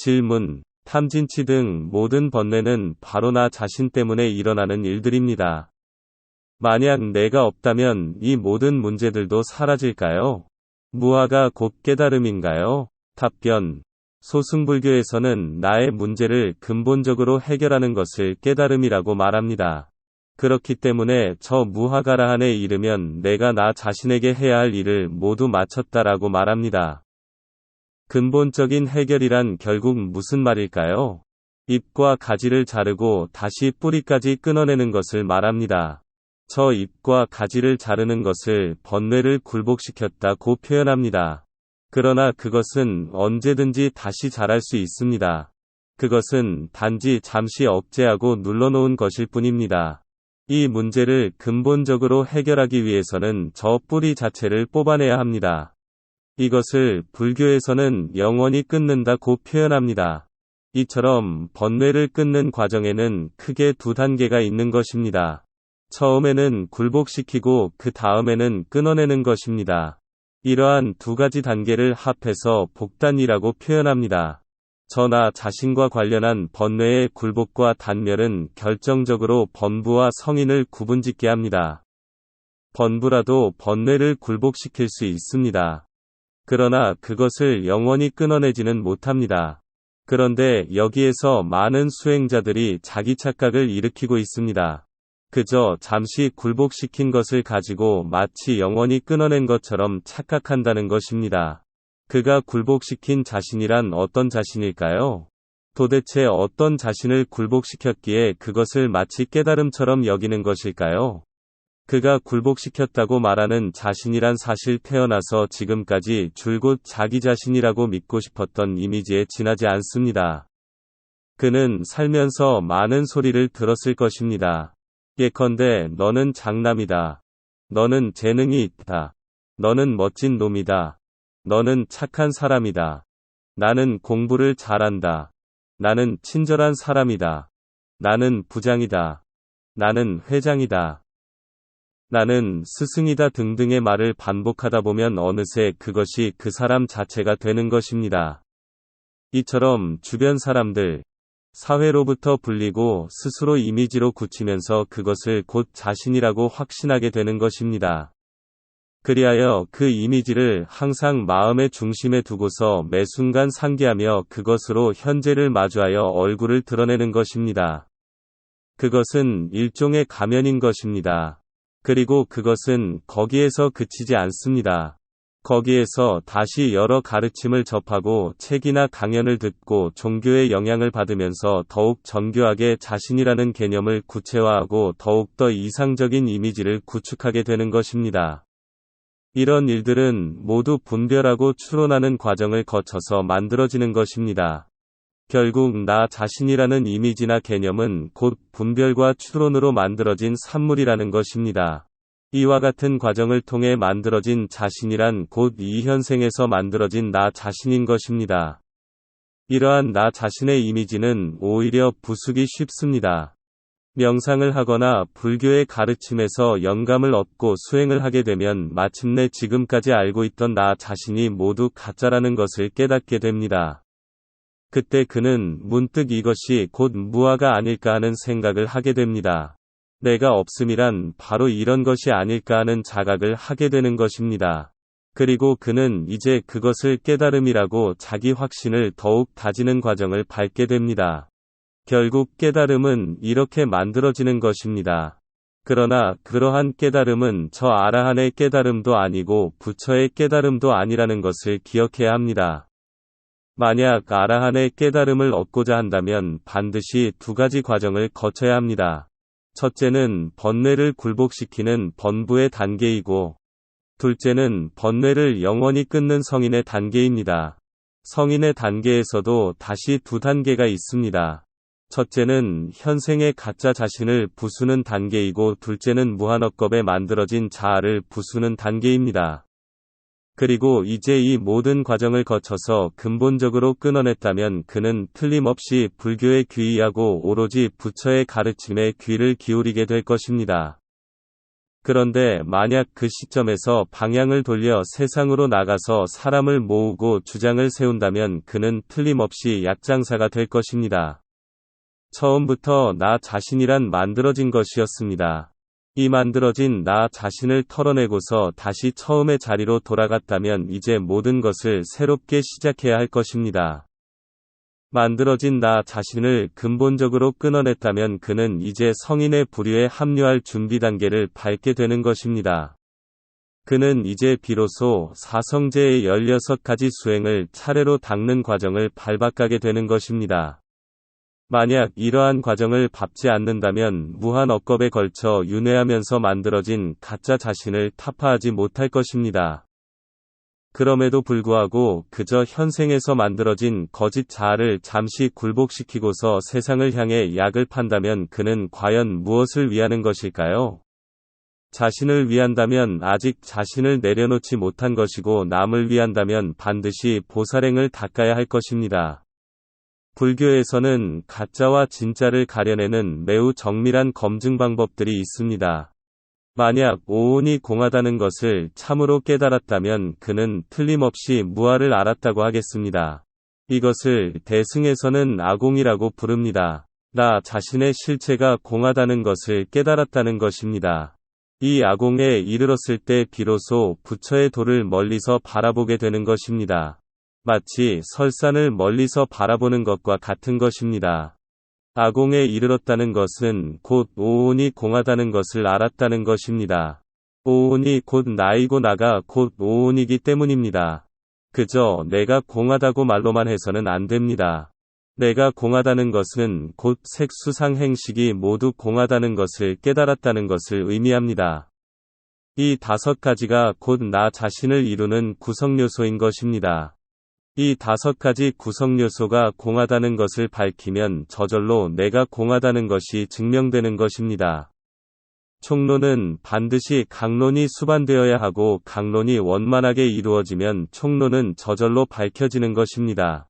질문, 탐진치 등 모든 번뇌는 바로 나 자신 때문에 일어나는 일들입니다. 만약 내가 없다면 이 모든 문제들도 사라질까요? 무아가 곧 깨달음인가요? 답변. 소승불교에서는 나의 문제를 근본적으로 해결하는 것을 깨달음이라고 말합니다. 그렇기 때문에 저 무하가라한에 이르면 내가 나 자신에게 해야 할 일을 모두 마쳤다라고 말합니다. 근본적인 해결이란 결국 무슨 말일까요? 잎과 가지를 자르고 다시 뿌리까지 끊어내는 것을 말합니다. 저 잎과 가지를 자르는 것을 번뇌를 굴복시켰다고 표현합니다. 그러나 그것은 언제든지 다시 자랄 수 있습니다. 그것은 단지 잠시 억제하고 눌러놓은 것일 뿐입니다. 이 문제를 근본적으로 해결하기 위해서는 저 뿌리 자체를 뽑아내야 합니다. 이것을 불교에서는 영원히 끊는다고 표현합니다. 이처럼 번뇌를 끊는 과정에는 크게 두 단계가 있는 것입니다. 처음에는 굴복시키고 그 다음에는 끊어내는 것입니다. 이러한 두 가지 단계를 합해서 복단이라고 표현합니다. 저나 자신과 관련한 번뇌의 굴복과 단멸은 결정적으로 번부와 성인을 구분짓게 합니다. 번부라도 번뇌를 굴복시킬 수 있습니다. 그러나 그것을 영원히 끊어내지는 못합니다. 그런데 여기에서 많은 수행자들이 자기 착각을 일으키고 있습니다. 그저 잠시 굴복시킨 것을 가지고 마치 영원히 끊어낸 것처럼 착각한다는 것입니다. 그가 굴복시킨 자신이란 어떤 자신일까요? 도대체 어떤 자신을 굴복시켰기에 그것을 마치 깨달음처럼 여기는 것일까요? 그가 굴복시켰다고 말하는 자신이란 사실 태어나서 지금까지 줄곧 자기 자신이라고 믿고 싶었던 이미지에 지나지 않습니다. 그는 살면서 많은 소리를 들었을 것입니다. 예컨대 너는 장남이다. 너는 재능이 있다. 너는 멋진 놈이다. 너는 착한 사람이다. 나는 공부를 잘한다. 나는 친절한 사람이다. 나는 부장이다. 나는 회장이다. 나는 스승이다 등등의 말을 반복하다 보면 어느새 그것이 그 사람 자체가 되는 것입니다. 이처럼 주변 사람들, 사회로부터 불리고 스스로 이미지로 굳히면서 그것을 곧 자신이라고 확신하게 되는 것입니다. 그리하여 그 이미지를 항상 마음의 중심에 두고서 매 순간 상기하며 그것으로 현재를 마주하여 얼굴을 드러내는 것입니다. 그것은 일종의 가면인 것입니다. 그리고 그것은 거기에서 그치지 않습니다. 거기에서 다시 여러 가르침을 접하고 책이나 강연을 듣고 종교의 영향을 받으면서 더욱 정교하게 자신이라는 개념을 구체화하고 더욱더 이상적인 이미지를 구축하게 되는 것입니다. 이런 일들은 모두 분별하고 추론하는 과정을 거쳐서 만들어지는 것입니다. 결국 나 자신이라는 이미지나 개념은 곧 분별과 추론으로 만들어진 산물이라는 것입니다. 이와 같은 과정을 통해 만들어진 자신이란 곧 이 현생에서 만들어진 나 자신인 것입니다. 이러한 나 자신의 이미지는 오히려 부수기 쉽습니다. 명상을 하거나 불교의 가르침에서 영감을 얻고 수행을 하게 되면 마침내 지금까지 알고 있던 나 자신이 모두 가짜라는 것을 깨닫게 됩니다. 그때 그는 문득 이것이 곧 무아가 아닐까 하는 생각을 하게 됩니다. 내가 없음이란 바로 이런 것이 아닐까 하는 자각을 하게 되는 것입니다. 그리고 그는 이제 그것을 깨달음이라고 자기 확신을 더욱 다지는 과정을 밟게 됩니다. 결국 깨달음은 이렇게 만들어지는 것입니다. 그러나 그러한 깨달음은 저 아라한의 깨달음도 아니고 부처의 깨달음도 아니라는 것을 기억해야 합니다. 만약 아라한의 깨달음을 얻고자 한다면 반드시 두 가지 과정을 거쳐야 합니다. 첫째는 번뇌를 굴복시키는 번부의 단계이고, 둘째는 번뇌를 영원히 끊는 성인의 단계입니다. 성인의 단계에서도 다시 두 단계가 있습니다. 첫째는 현생의 가짜 자신을 부수는 단계이고 둘째는 무한억겁에 만들어진 자아를 부수는 단계입니다. 그리고 이제 이 모든 과정을 거쳐서 근본적으로 끊어냈다면 그는 틀림없이 불교에 귀의하고 오로지 부처의 가르침에 귀를 기울이게 될 것입니다. 그런데 만약 그 시점에서 방향을 돌려 세상으로 나가서 사람을 모으고 주장을 세운다면 그는 틀림없이 약장사가 될 것입니다. 처음부터 나 자신이란 만들어진 것이었습니다. 이 만들어진 나 자신을 털어내고서 다시 처음의 자리로 돌아갔다면 이제 모든 것을 새롭게 시작해야 할 것입니다. 만들어진 나 자신을 근본적으로 끊어냈다면 그는 이제 성인의 부류에 합류할 준비 단계를 밟게 되는 것입니다. 그는 이제 비로소 사성제의 16가지 수행을 차례로 닦는 과정을 밟아가게 되는 것입니다. 만약 이러한 과정을 밟지 않는다면 무한 억겁에 걸쳐 윤회하면서 만들어진 가짜 자신을 타파하지 못할 것입니다. 그럼에도 불구하고 그저 현생에서 만들어진 거짓 자아를 잠시 굴복시키고서 세상을 향해 약을 판다면 그는 과연 무엇을 위하는 것일까요? 자신을 위한다면 아직 자신을 내려놓지 못한 것이고 남을 위한다면 반드시 보살행을 닦아야 할 것입니다. 불교에서는 가짜와 진짜를 가려내는 매우 정밀한 검증 방법들이 있습니다. 만약 오온이 공하다는 것을 참으로 깨달았다면 그는 틀림없이 무아를 알았다고 하겠습니다. 이것을 대승에서는 아공이라고 부릅니다. 나 자신의 실체가 공하다는 것을 깨달았다는 것입니다. 이 아공에 이르렀을 때 비로소 부처의 도를 멀리서 바라보게 되는 것입니다. 마치 설산을 멀리서 바라보는 것과 같은 것입니다. 아공에 이르렀다는 것은 곧 오온이 공하다는 것을 알았다는 것입니다. 오온이 곧 나이고 나가 곧 오온이기 때문입니다. 그저 내가 공하다고 말로만 해서는 안 됩니다. 내가 공하다는 것은 곧 색수상 행식이 모두 공하다는 것을 깨달았다는 것을 의미합니다. 이 5가지가 곧 나 자신을 이루는 구성요소인 것입니다. 이 5가지 구성요소가 공하다는 것을 밝히면 저절로 내가 공하다는 것이 증명되는 것입니다. 총론은 반드시 강론이 수반되어야 하고 강론이 원만하게 이루어지면 총론은 저절로 밝혀지는 것입니다.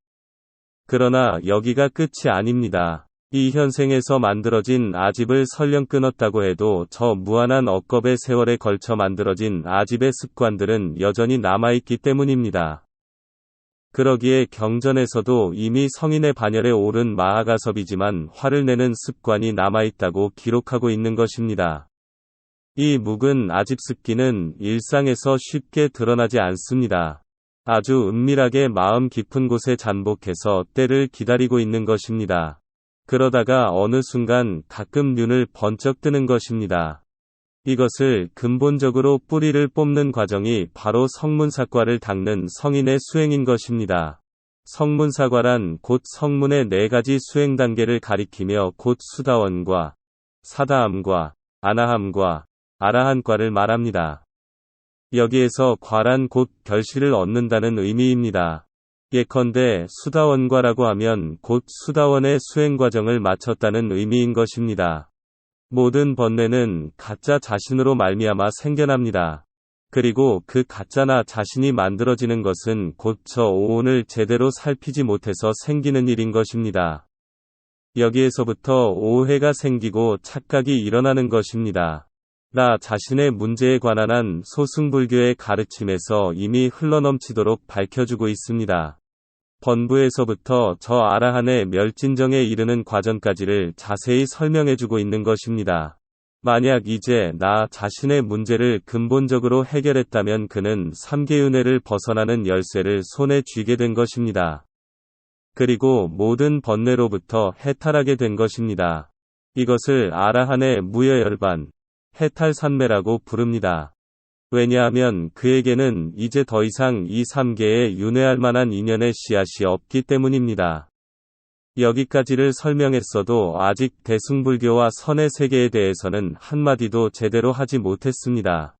그러나 여기가 끝이 아닙니다. 이 현생에서 만들어진 아집을 설령 끊었다고 해도 저 무한한 억겁의 세월에 걸쳐 만들어진 아집의 습관들은 여전히 남아있기 때문입니다. 그러기에 경전에서도 이미 성인의 반열에 오른 마하가섭이지만 화를 내는 습관이 남아있다고 기록하고 있는 것입니다. 이 묵은 아집습기는 일상에서 쉽게 드러나지 않습니다. 아주 은밀하게 마음 깊은 곳에 잠복해서 때를 기다리고 있는 것입니다. 그러다가 어느 순간 가끔 눈을 번쩍 뜨는 것입니다. 이것을 근본적으로 뿌리를 뽑는 과정이 바로 성문사과를 닦는 성인의 수행인 것입니다. 성문사과란 곧 성문의 4가지 수행 단계를 가리키며 곧 수다원과 사다함과 아나함과 아라한과를 말합니다. 여기에서 과란 곧 결실을 얻는다는 의미입니다. 예컨대 수다원과라고 하면 곧 수다원의 수행 과정을 마쳤다는 의미인 것입니다. 모든 번뇌는 가짜 자신으로 말미암아 생겨납니다. 그리고 그 가짜나 자신이 만들어지는 것은 곧 저 오온을 제대로 살피지 못해서 생기는 일인 것입니다. 여기에서부터 오해가 생기고 착각이 일어나는 것입니다. 나 자신의 문제에 관한 한 소승불교의 가르침에서 이미 흘러넘치도록 밝혀주고 있습니다. 번부에서부터 저 아라한의 멸진정에 이르는 과정까지를 자세히 설명해주고 있는 것입니다. 만약 이제 나 자신의 문제를 근본적으로 해결했다면 그는 삼계윤회를 벗어나는 열쇠를 손에 쥐게 된 것입니다. 그리고 모든 번뇌로부터 해탈하게 된 것입니다. 이것을 아라한의 무여열반, 해탈산매라고 부릅니다. 왜냐하면 그에게는 이제 더 이상 이 3계에 윤회할 만한 인연의 씨앗이 없기 때문입니다. 여기까지를 설명했어도 아직 대승불교와 선의 세계에 대해서는 한마디도 제대로 하지 못했습니다.